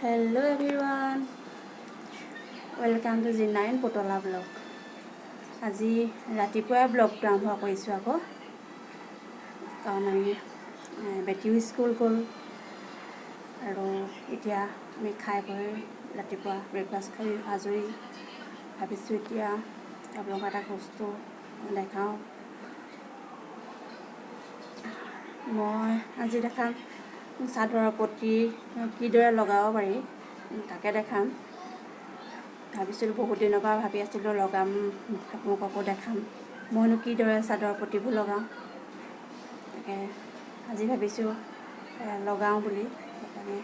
Hello everyone, welcome to G9 Potola vlog. আজি ৰাতিপুৱা ব্লগটো আৰম্ভ কৰিছোঁ আকৌ কাৰণ আমি বেটিও স্কুল গ'ল আৰু এতিয়া আমি খাই বৈ ৰাতিপুৱা ব্ৰেকফাষ্ট খাই আজৰি ভাবিছোঁ এতিয়া আপোনালোকক এটা বস্তু দেখাওঁ। মই আজি দেখাম চাদৰৰ পটি কিদৰে লগাব পাৰি তাকে দেখাম। ভাবিছিলোঁ বহুত দিনৰ পৰা ভাবি আছিলোঁ লগাম, আপোনালোককো দেখাম মইনো কিদৰে চাদৰ পটিবোৰ লগাওঁ। তাকে আজি ভাবিছোঁ লগাওঁ বুলি। সেইকাৰণে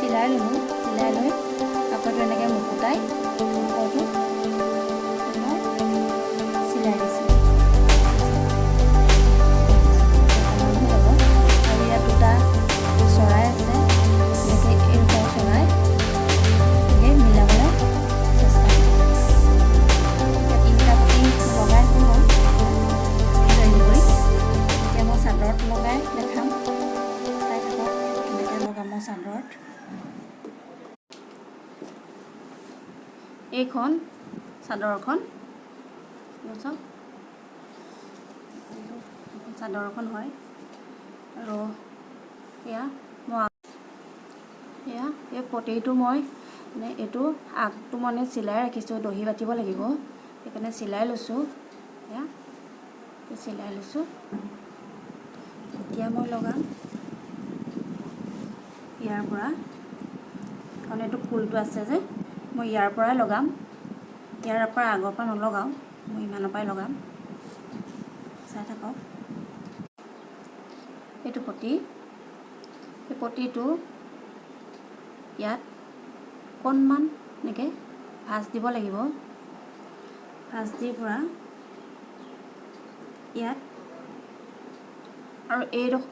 চিলাই লৈ কাপোৰটো এনেকৈ মুকুতাই ওপৰটো চিলাই দিছোঁ। আৰু ইয়াত দুটা চৰাই আছে, এনেকৈ এই দুটা চৰাই এনেকৈ মিলাবলৈ চেষ্টা কৰিছোঁ। এতিয়া তিনিটা পটি লগাই হৈ গ'ল জইন কৰি। এতিয়া মই চাদৰত লগাই দেখাম, চাই থাকক এনেকৈ লগাম মই চাদৰত। এইখন চাদৰখন চাদৰখন হয় আৰু এই পটিটো মই এইটো আগটো মানে চিলাই ৰাখিছোঁ, দহি বাতিব লাগিব সেইকাৰণে চিলাই লৈছোঁ। চিলাই লৈছোঁ। এতিয়া মই লগাম ইয়াৰ পৰা, কাৰণ এইটো ফুলটো আছে যে মই ইয়াৰ পৰাই লগাম, ইয়াৰ পৰা আগৰ পৰা নলগাওঁ, মই ইমানৰ পৰাই লগাম। চাই থাকক এইটো পটি, এই পটিটো ইয়াত অকণমান এনেকৈ ভাঁজ দিব লাগিব। ভাঁজ দি পৰা ইয়াত আৰু এইডোখৰ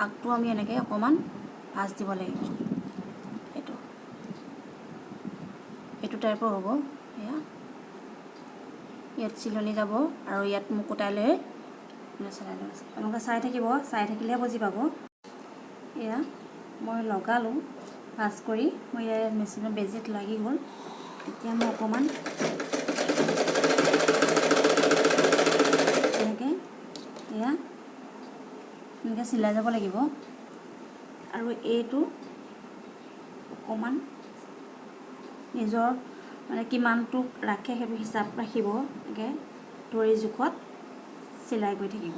আগটো আমি এনেকৈ অকণমান ভাঁজ দিব লাগিব। এইটো টাইপৰ হ'ব। ইয়াত চিলনি যাব আৰু ইয়াত মুকুতাই লৈ চিলাই লৈ আছে। আপোনালোকে চাই থাকিব, চাই থাকিলেহে বুজি পাব। এয়া মই লগালোঁ ভাঁজ কৰি, মই ইয়াৰ মেচিনৰ বেজিত লাগি গ'ল। এতিয়া মই অকণমান এনেকৈ এনেকৈ চিলাই যাব লাগিব। আৰু এইটো অকণমান নিজৰ মানে কিমানটো ৰাখে সেইবোৰ হিচাপ ৰাখিব, এনেকৈ ধৰি জোখত চিলাই কৰি থাকিব।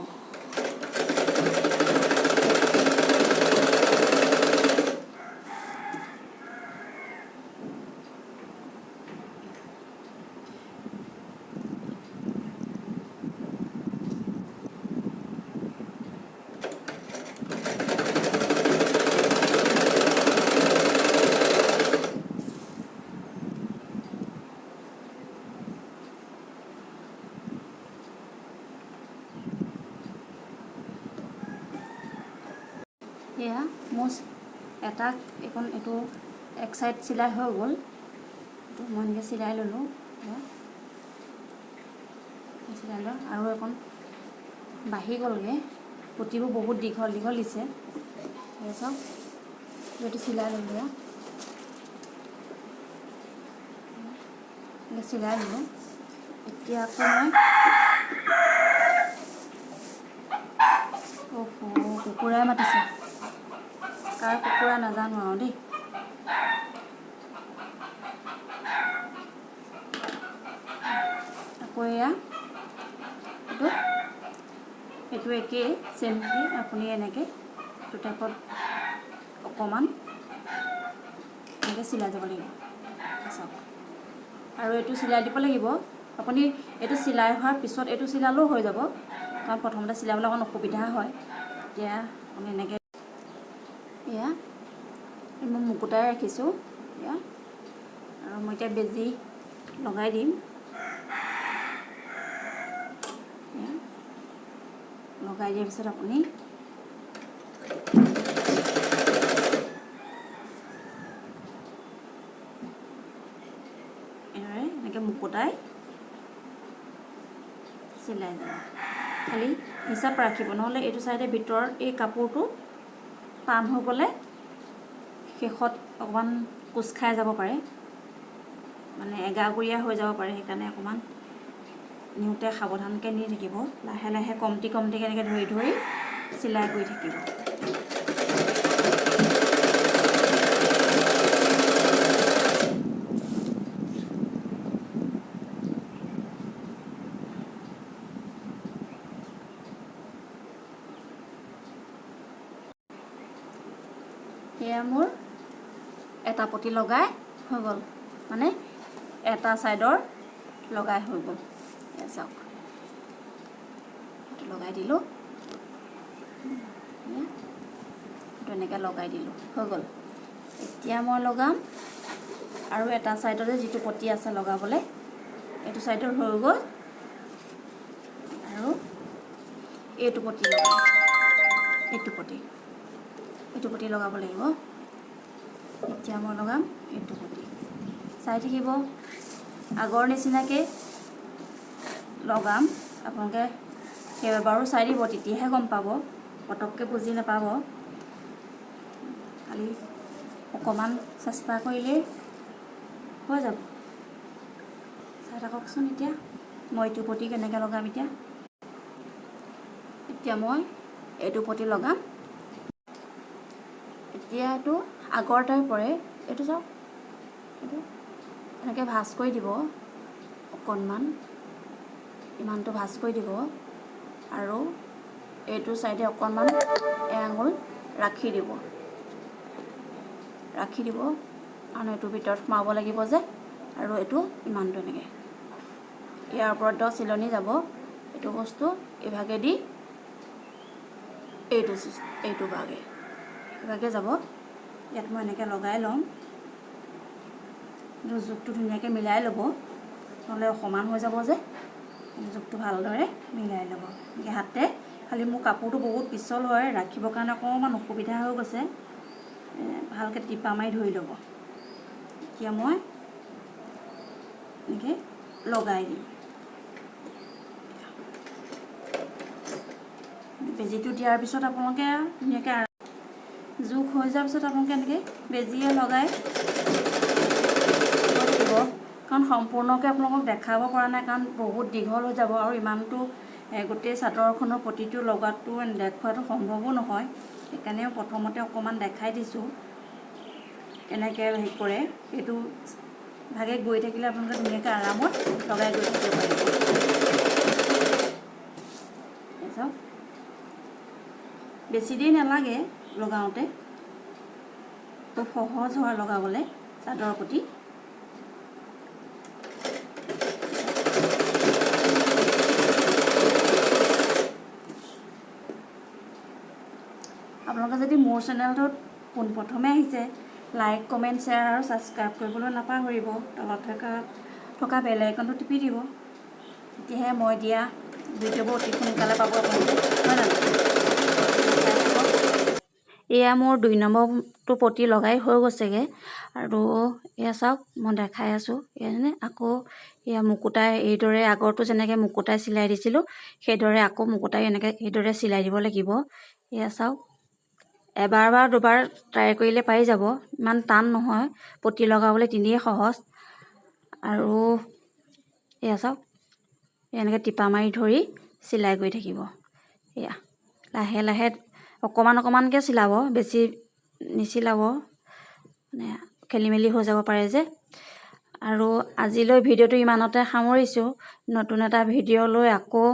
এয়া মোৰ এটা এইটো এক চাইড চিলাই হৈ গ'ল। এইটো মই এনেকৈ চিলাই ল'লোঁ, চিলাই লওঁ। আৰু এখন বাঢ়ি গ'লগৈ, পতিবোৰ বহুত দীঘল দীঘল দিছে। চাওক এইটো চিলাই ল'লোঁ, এনেকৈ চিলাই ল'লোঁ। এতিয়া আকৌ মই কুকুৰাই মাতিছে, কাৰ কুকুৰা নাজানো আৰু দেই। আকৌ এয়া এইটো একেই চেমলি আপুনি এনেকৈ এইটো টাইপত অকণমান এনেকৈ চিলাই যাব লাগিব। চাওক আৰু এইটো চিলাই দিব লাগিব। আপুনি এইটো চিলাই হোৱাৰ পিছত এইটো চিলালেও হৈ যাব, কাৰণ প্ৰথমতে চিলাবলৈ অকণ অসুবিধা হয়। এতিয়া আমি এনেকৈ এয়া মই মুকুতাই ৰাখিছোঁ এয়া, আৰু মই এতিয়া বেজি লগাই দিম। লগাই দিয়াৰ পিছত আপুনি এনেকৈ মুকুতাই চিলাই যাব। খালি হিচাপ ৰাখিব, নহ'লে এইটো চাইডে ভিতৰত এই কাপোৰটো টান হৈ গ'লে শেষত অকণমান কোচ খাই যাব পাৰে, মানে এগাগুৰীয়া হৈ যাব পাৰে। সেইকাৰণে অকণমান নিওঁতে সাৱধানকৈ নি থাকিব, লাহে লাহে কমটি কমটিকৈ এনেকৈ ধৰি ধৰি চিলাই কৰি থাকিব। সেয়া মোৰ এটা পতি লগাই হৈ গ'ল, মানে এটা ছাইডৰ লগাই হৈ গ'ল। চাওক এইটো লগাই দিলোঁ, এইটো এনেকৈ লগাই দিলোঁ, হৈ গ'ল। এতিয়া মই লগাম আৰু এটা ছাইডতে যিটো পতি আছে লগাবলৈ, এইটো ছাইডৰ হৈ গ'ল। আৰু এইটো পতি লগাম, এইটো পতি লগাব লাগিব। এতিয়া মই লগাম এইটো পতি, চাই থাকিব। আগৰ নিচিনাকৈ লগাম, আপোনালোকে কেইবাবাৰো চাই দিব, তেতিয়াহে গম পাব, পটককৈ বুজি নাপাব। খালি অকণমান চেষ্টা কৰিলেই হৈ যাব। চাই থাককচোন। এতিয়া মই এইটো পতি কেনেকৈ লগাম। এতিয়া মই এইটো পতি লগাম। এতিয়া এইটো আগৰ টাইপৰে, এইটো চাওক, এইটো এনেকৈ ভাঁজ কৰি দিব, অকণমান ইমানটো ভাঁজ কৰি দিব, আৰু এইটো চাইডে অকণমান এআঙুল ৰাখি দিব, কাৰণ এইটো ভিতৰত সোমাব লাগিব যে। আৰু এইটো ইমানটো এনেকৈ ইয়াৰ ওপৰত চিলনি যাব, এইটো বস্তু ইভাগেদি এইটো ভাগে যাব। ইয়াত মই এনেকৈ লগাই ল'ম, জোখটো ধুনীয়াকৈ মিলাই ল'ব, নহ'লে সমান হৈ যাব যে। জোখটো ভালদৰে মিলাই ল'ব এনেকৈ হাতে। খালি মোৰ কাপোৰটো বহুত পিছল হয়, ৰাখিবৰ কাৰণে অকণমান অসুবিধা হৈ গৈছে, ভালকৈ টিপা মাৰি ধৰি ল'ব। এতিয়া মই এনেকৈ লগাই দিম। বেজিটো দিয়াৰ পিছত আপোনালোকে ধুনীয়াকৈ জোখ হৈ যোৱাৰ পিছত আপোনালোকে এনেকৈ বেজিয়ে লগাই দিব, কাৰণ সম্পূৰ্ণকৈ আপোনালোকক দেখাব পৰা নাই, কাৰণ বহুত দীঘল হৈ যাব আৰু ইমানটো গোটেই চাদৰখনৰ প্ৰতিটো লগাটো দেখুৱাটো সম্ভৱো নহয়। সেইকাৰণে প্ৰথমতে অকণমান দেখাই দিছোঁ কেনেকৈ হেৰি কৰে। এইটো ভাগে গৈ থাকিলে আপোনালোকে ধুনীয়াকৈ আৰামত লগাই গৈ থাকিব পাৰিব। চাওক, বেছি দেৰি নালাগে লগাওঁতে, খুব সহজ হয় লগাবলৈ চাদৰৰ প্ৰতি। আপোনালোকে যদি মোৰ চেনেলটোত পোনপ্ৰথমে আহিছে, লাইক কমেণ্ট শ্বেয়াৰ আৰু ছাবস্ক্ৰাইব কৰিবলৈ নাপাহৰিব। তলত থকা বেল আইকনটো টিপি দিব, তেতিয়াহে মই দিয়া ভিডিঅ'বোৰ অতি সোনকালে পাব আপোনালোকে, হয় নহয়? এয়া মোৰ 2 নম্বৰটো পতি লগাই হৈ গৈছেগৈ আৰু এয়া চাওক মই দেখাই আছোঁ। এয়া আকৌ এয়া মুকুটাই এইদৰে আগৰটো যেনেকৈ মুকুটাই চিলাই দিছিলোঁ সেইদৰে আকৌ মুকুটাই এনেকৈ এইদৰে চিলাই দিব লাগিব। এয়া চাওক, এবাৰ বা দুবাৰ ট্ৰাই কৰিলে পাৰি যাব, ইমান টান নহয়, পতি লগাবলৈ তিনিয়ে সহজ। আৰু এয়া চাওক, এনেকৈ টিপা মাৰি ধৰি চিলাই কৰি থাকিব। এয়া লাহে লাহে অকণমান অকণমানকৈ চিলাব, বেছি নিচিলাব, মানে খেলি মেলি হৈ যাব পাৰে যে। আৰু আজিলৈ ভিডিঅ'টো ইমানতে সামৰিছোঁ। নতুন এটা ভিডিঅ' লৈ আকৌ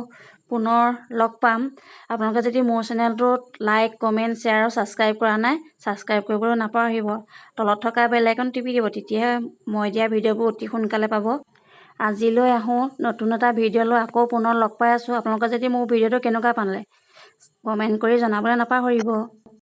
পুনৰ লগ পাম। আপোনালোকে যদি মোৰ চেনেলটোত লাইক কমেণ্ট শ্বেয়াৰ আৰু ছাবস্ক্ৰাইব কৰা নাই, ছাবস্ক্ৰাইব কৰিবলৈ নাপাহৰিব। তলত থকা বেল আইকন টিপি দিব, তেতিয়াহে মই দিয়া ভিডিঅ'বোৰ অতি সোনকালে পাব। আজিলৈ আহোঁ নতুন এটা ভিডিঅ' লৈ আকৌ পুনৰ লগ পাই আছোঁ। আপোনালোকে যদি মোৰ ভিডিঅ'টো কেনেকুৱা পালে কমেণ্ট কৰি জনাবলৈ নাপাহৰিব।